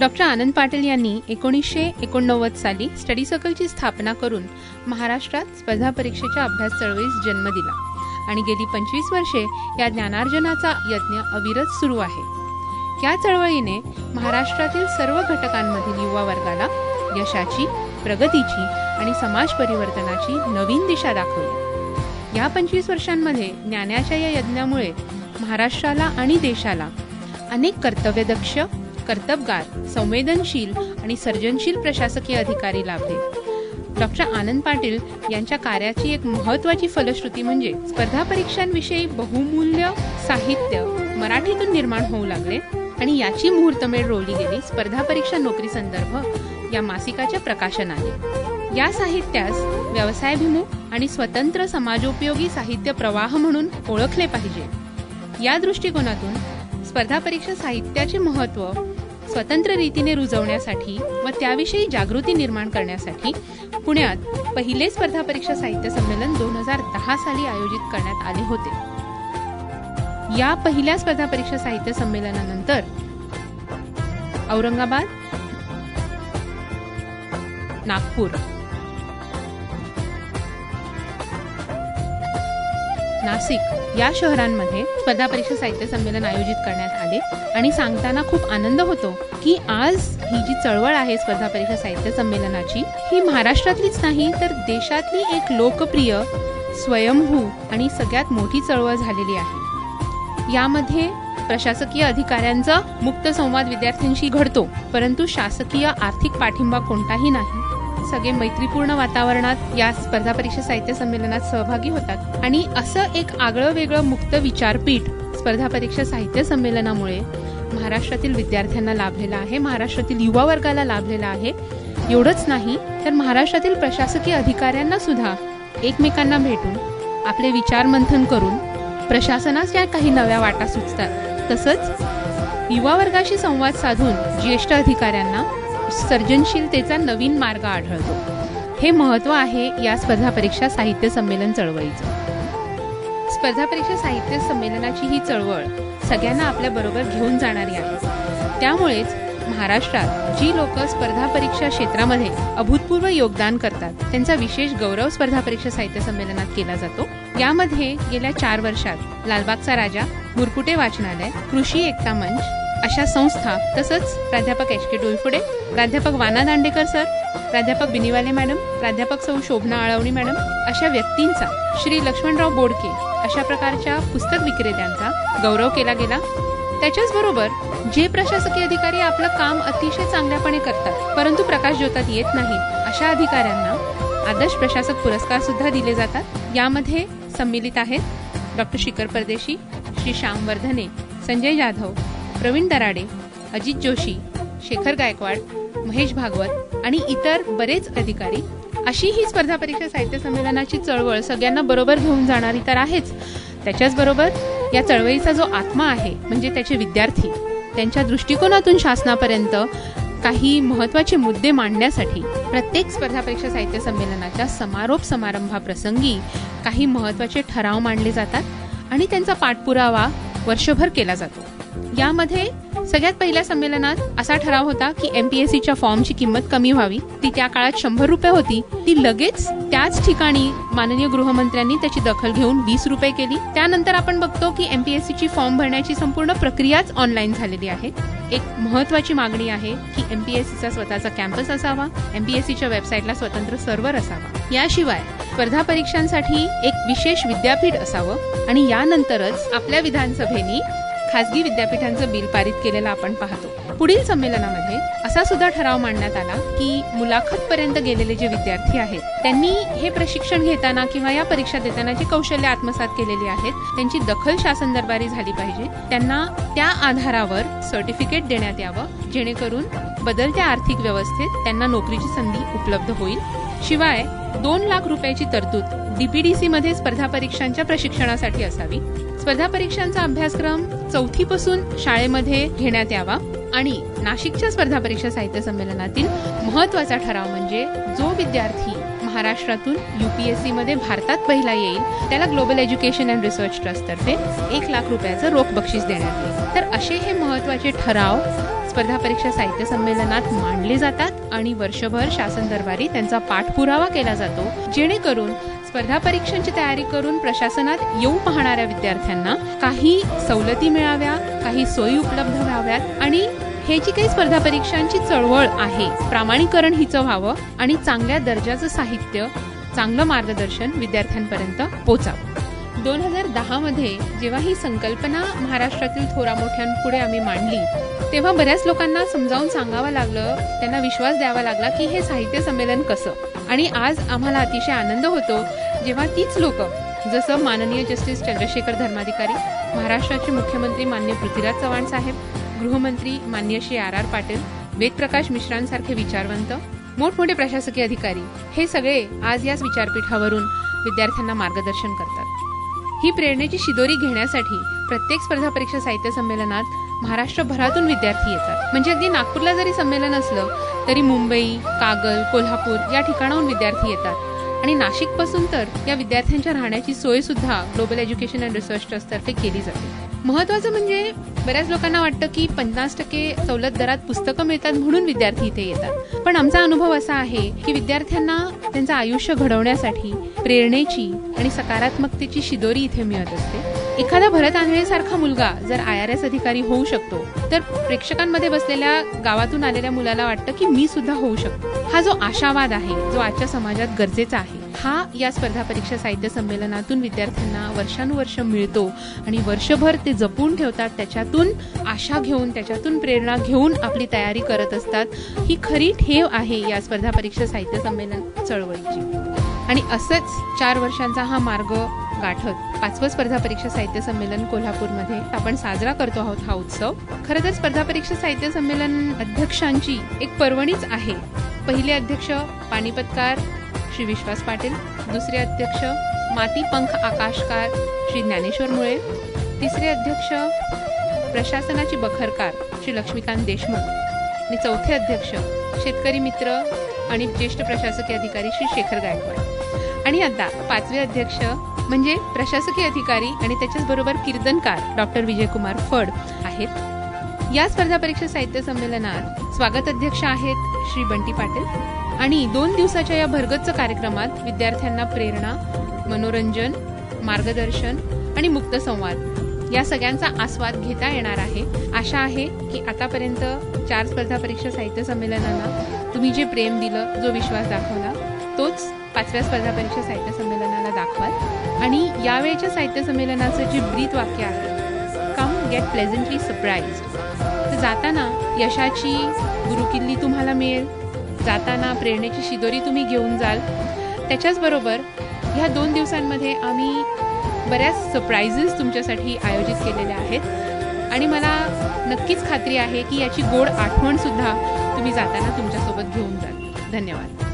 Doctor Anand Patil यांनी 1989 साली study सर्कलची स्थापना करून महाराष्ट्रात स्पर्धा परीक्षेच्या अभ्यास चळवळीस जन्म दिला आणि गेली 25 वर्षे या ज्ञानार्जनाचा यज्ञ अविरत सुरू आहे. या चळवळीने महाराष्ट्रातील सर्व घटकांमधील युवा वर्गाला यशाची, प्रगतीची आणि समाज परिवर्तनाची नवीन दिशा दाखवली. या 25 वर्षांमध्ये ज्ञानाच्या या यज्ञामुळे महाराष्ट्राला आणि देशाला अनेक कर्तव्यदक्ष, कर्तबगार, संवेदनशील आणि सर्जनशील प्रशासकीय अधिकारी लाभले. डॉक्टर आनंद पाटील यांच्या कार्याची एक महत्त्वाची फलश्रुती म्हणजे स्पर्धा परीक्षांविषयी बहुमूल्य साहित्य मराठीतून निर्माण होऊ लागले आणि याची मुहूर्तमेढ रोवली गेली स्पर्धा परीक्षा नोकरी संदर्भ या मासिकाच्या प्रकाशनाने. या साहित्यास व्यवसायाभिमुख आणि स्वतंत्र समाजोपयोगी साहित्य प्रवाह म्हणून ओळखले पाहिजे. या दृष्टिकोनातून स्पर्धा परीक्षा साहित्याचे महत्त्व स्वतंत्र रीतीने रुजवण्यासाठी व त्याविषयी जागृती निर्माण करण्यासाठी पुण्यात पहिले स्पर्धा परीक्षा साहित्य संमेलन 2010 साली आयोजित करण्यात आले होते. या पहिल्या स्पर्धा परीक्षा साहित्य संमेलनानंतर औरंगाबाद, नागपूर, नाशिक या शहरांमध्ये स्पर्धा परीक्षा साहित्य संमेलन आयोजित करण्यात आले आणि सांगताना खूप आनंद होतो की आज ही जी चळवळ आहे स्पर्धा परीक्षा साहित्य संमेलनाची, ही महाराष्ट्रातलीच नाही तर देशातली एक लोकप्रिय, स्वयंभू आणि सगळ्यात मोठी चळवळ झालेली आहे. यामध्ये प्रशासकीय अधिकाऱ्यांचा मुक्त संवाद विद्यार्थ्यांशी घडतो, परंतु शासकीय आर्थिक पाठिंबा कोणताही नाही. सगळे मैत्रीपूर्ण वातावरणात या स्पर्धा परीक्षा साहित्य संमेलनात सहभागी होतात आणि असं एक आगळं वेगळं मुक्त विचारपीठ स्पर्धा परीक्षा साहित्य संमेलनामुळे महाराष्ट्रातील विद्यार्थ्यांना लाभलेला आहे, महाराष्ट्रातील युवा वर्गाला लाभलेला आहे. एवढंच नाही तर महाराष्ट्रातील प्रशासकीय अधिकाऱ्यांना सुद्धा एकमेकांना भेटून आपले विचार मंथन करून प्रशासनास ज्या काही नव्या वाटा सुचतात, तसंच युवा वर्गाशी संवाद साधून ज्येष्ठ अधिकाऱ्यांना सर्जनशीलतेचा नवीन मार्ग आढळतो. हे महत्त्व आहे या स्पर्धा परीक्षा साहित्य संमेलन चळवळीचं. स्पर्धा परीक्षा साहित्य संमेलनाची ही चळवळ सगळ्यांना आपल्या बरोबर घेऊन जाणारी आहे. त्यामुळेच महाराष्ट्रात जी लोक स्पर्धा परीक्षा क्षेत्रामध्ये अभूतपूर्व योगदान करतात, त्यांचा विशेष गौरव स्पर्धा परीक्षा साहित्य संमेलनात केला जातो. यामध्ये गेल्या 4 वर्षात लालबागचा राजा, मुरकुटे वाचनालय, कृषी एकता मंच अशा संस्था, तसंच प्राध्यापक एच के डोईफोडे, प्राध्यापक वाना दांडेकर सर, प्राध्यापक बिनीवाले मॅडम, प्राध्यापक सौ शोभना आळवणी मॅडम अशा व्यक्तींचा, श्री लक्ष्मणराव बोडके अशा प्रकारच्या पुस्तक विक्रेत्यांचा गौरव केला गेला. त्याच्याच बरोबर जे प्रशासकीय अधिकारी आपलं काम अतिशय चांगल्यापणे करतात परंतु प्रकाश ज्योतात येत नाहीत, अशा अधिकाऱ्यांना आदर्श प्रशासक पुरस्कार सुद्धा दिले जातात. यामध्ये सम्मिलित आहेत डॉक्टर शिखर परदेशी, श्री श्याम वर्धने, संजय जाधव, प्रवीण दराडे, अजित जोशी, शेखर गायकवाड, महेश भागवत आणि इतर बरेच अधिकारी. अशी ही स्पर्धा परीक्षा साहित्य संमेलनाची चळवळ सगळ्यांना बरोबर घेऊन जाणारी तर आहेच, त्याच्याच बरोबर या चळवळीचा जो आत्मा आहे म्हणजे त्याचे विद्यार्थी, त्यांच्या दृष्टिकोनातून शासनापर्यंत काही महत्त्वाचे मुद्दे मांडण्यासाठी प्रत्येक स्पर्धा परीक्षा साहित्य संमेलनाच्या समारोप समारंभाप्रसंगी काही महत्त्वाचे ठराव मांडले जातात आणि त्यांचा पाठपुरावा वर्षभर केला जातो. यामध्ये सगळ्यात पहिल्या संमेलनात असा ठराव होता की MPSCच्या फॉर्मची किंमत कमी व्हावी. ती त्या काळात 100 रुपये होती, ती लगेच त्याच ठिकाणी माननीय गृहमंत्र्यांनी त्याची दखल घेऊन 20 रुपये केली. त्यानंतर आपण बघतो की MPSCची फॉर्म भरण्याची संपूर्ण प्रक्रियाच ऑनलाईन झालेली आहे. एक महत्त्वाची मागणी आहे की MPSCचा स्वतःचा कॅम्पस असावा, MPSCच्या वेबसाईटला स्वतंत्र सर्व्हर असावा. याशिवाय स्पर्धा परीक्षांसाठी एक विशेष विद्यापीठ असावं आणि यानंतरच आपल्या विधानसभेने खासगी विद्यापीठांचं बिल पारित केलेलं आपण पाहतो. पुढील संमेलनामध्ये असा सुद्धा ठराव मांडण्यात आला की मुलाखतपर्यंत गेलेले जे विद्यार्थी आहेत त्यांनी हे प्रशिक्षण घेताना किंवा या परीक्षा देताना जे कौशल्य आत्मसात केलेली आहेत त्यांची दखल शासन दरबारी झाली पाहिजे. त्यांना त्या आधारावर सर्टिफिकेट देण्यात यावं, जेणेकरून बदलत्या आर्थिक व्यवस्थेत त्यांना नोकरीची संधी उपलब्ध होईल. शिवाय 2 लाख रुपयाची तरतूद DPDC मध्ये स्पर्धा परीक्षांच्या प्रशिक्षणासाठी असावी. स्पर्धा परीक्षांचा अभ्यासक्रम 4थी पासून शाळेमध्ये घेण्यात यावा आणि नाशिकच्या स्पर्धा परीक्षा साहित्य संमेलनातील महत्त्वाचा ठराव म्हणजे जो विद्यार्थी महाराष्ट्रातून UPSC मध्ये भारतात पहिला येईल त्याला ग्लोबल एज्युकेशन अँड रिसर्च ट्रस्टतर्फे 1 लाख रुपयाचं रोख बक्षीस देण्यात येईल. तर असे हे महत्त्वाचे ठराव स्पर्धा परीक्षा साहित्य संमेलनात मांडले जातात आणि वर्षभर शासन दरबारी त्यांचा पाठपुरावा केला जातो, जेणेकरून स्पर्धा परीक्षांची तयारी करून प्रशासनात येऊ पाहणाऱ्या विद्यार्थ्यांना काही सवलती मिळाव्या, काही सोयी उपलब्ध व्हाव्यात आणि हे जी काही स्पर्धा परीक्षांची चळवळ आहे प्रामाणिकरण हिचं व्हावं आणि चांगल्या दर्जाचं साहित्य, चांगलं मार्गदर्शन विद्यार्थ्यांपर्यंत पोचावं. 2010 मध्ये जेव्हा ही संकल्पना महाराष्ट्रातील थोरा मोठ्यांपुढे आम्ही मांडली तेव्हा बऱ्याच लोकांना समजावून सांगावं लागलं, त्यांना विश्वास द्यावा लागला की हे साहित्य संमेलन कसं. आणि आज आम्हाला अतिशय आनंद होतो जेव्हा तीच लोक जसं माननीय जस्टिस चंद्रशेखर धर्माधिकारी, महाराष्ट्राचे मुख्यमंत्री माननीय पृथ्वीराज चव्हाण साहेब, गृहमंत्री माननीय श्री RR पाटील, वेदप्रकाश मिश्रांसारखे विचारवंत, मोठमोठे प्रशासकीय अधिकारी हे सगळे आज याच विचारपीठावरून विद्यार्थ्यांना मार्गदर्शन करतात. ही प्रेरणेची शिदोरी घेण्यासाठी प्रत्येक स्पर्धा परीक्षा साहित्य संमेलनात महाराष्ट्रभरातून विद्यार्थी येतात. म्हणजे अगदी नागपूरला जरी संमेलन असलं तरी मुंबई, कागल, कोल्हापूर या ठिकाणाहून विद्यार्थी येतात. आणि नाशिकपासून तर या विद्यार्थ्यांच्या राहण्याची सोय सुद्धा ग्लोबल एज्युकेशन अँड रिसर्च ट्रस्टतर्फे केली जाते. महत्त्वाचं म्हणजे बऱ्याच लोकांना वाटतं की 50% सवलत दरात पुस्तकं मिळतात म्हणून विद्यार्थी इथे येतात. पण आमचा अनुभव असा आहे की विद्यार्थ्यांना त्यांचं आयुष्य घडवण्यासाठी प्रेरणेची आणि सकारात्मकतेची शिदोरी इथे मिळत असते. एखादा भरत आंधळेसारखा मुलगा जर IRS अधिकारी होऊ शकतो तर प्रेक्षकांमध्ये बसलेल्या गावातून आलेल्या मुलाला वाटतं की मी सुद्धा होऊ शकतो. हा जो आशावाद आहे, जो आजच्या समाजात गरजेचा आहे, हा या स्पर्धा परीक्षा साहित्य संमेलनातून विद्यार्थ्यांना वर्षानुवर्ष मिळतो आणि वर्षभर ते जपून ठेवतात. त्याच्यातून आशा घेऊन, त्याच्यातून प्रेरणा घेऊन आपली तयारी करत असतात. ही खरी ठेव आहे या स्पर्धा परीक्षा साहित्य संमेलन चळवळीची. आणि असंच 4 वर्षांचा हा मार्ग गाठत 5वं स्पर्धा परीक्षा साहित्य संमेलन कोल्हापूरमध्ये आपण साजरा करतो आहोत. हा उत्सव खरं तर स्पर्धा परीक्षा साहित्य संमेलन अध्यक्षांची एक पर्वणीच आहे. पहिले अध्यक्ष पानिपतकार श्री विश्वास पाटील, दुसरे अध्यक्ष माती पंख आकाशकार श्री ज्ञानेश्वर मुळे, तिसरे अध्यक्ष प्रशासनाची बखरकार श्री लक्ष्मीकांत देशमुख आणि चौथे अध्यक्ष शेतकरी मित्र आणि ज्येष्ठ प्रशासकीय अधिकारी श्री शेखर गायकवाड. आणि आता 5वे अध्यक्ष म्हणजे प्रशासकीय अधिकारी आणि त्याच्याच बरोबर कीर्तनकार डॉक्टर विजयकुमार फड आहेत. या स्पर्धा परीक्षा साहित्य संमेलनात स्वागत अध्यक्ष आहेत श्री बंटी पाटील. आणि 2 दिवसाच्या या भरगच्च कार्यक्रमात विद्यार्थ्यांना प्रेरणा, मनोरंजन, मार्गदर्शन आणि मुक्त संवाद या सगळ्यांचा आस्वाद घेता येणार आहे. आशा आहे की आतापर्यंत 4 स्पर्धा परीक्षा साहित्य संमेलनांना तुम्ही जे प्रेम दिलं, जो विश्वास दाखवला, तोच 5व्या स्पर्धा परीक्षा साहित्य संमेलनाला दाखवाल. आणि यावेळच्या साहित्य संमेलनाचं जे ब्रीद वाक्य आहे, कम गेट प्लेझंटली सरप्राइज्ड. तर जाताना यशाची गुरुकिल्ली तुम्हाला मिळेल, जाताना प्रेरणेची शिदोरी तुम्ही घेऊन जाल. त्याच्याचबरोबर ह्या 2 दिवसांमध्ये आम्ही बऱ्याच सरप्राइजेस तुमच्यासाठी आयोजित केलेल्या आहेत आणि मला नक्कीच खात्री आहे की याची गोड आठवण सुद्धा तुम्ही जाताना तुमच्यासोबत घेऊन जाल. धन्यवाद.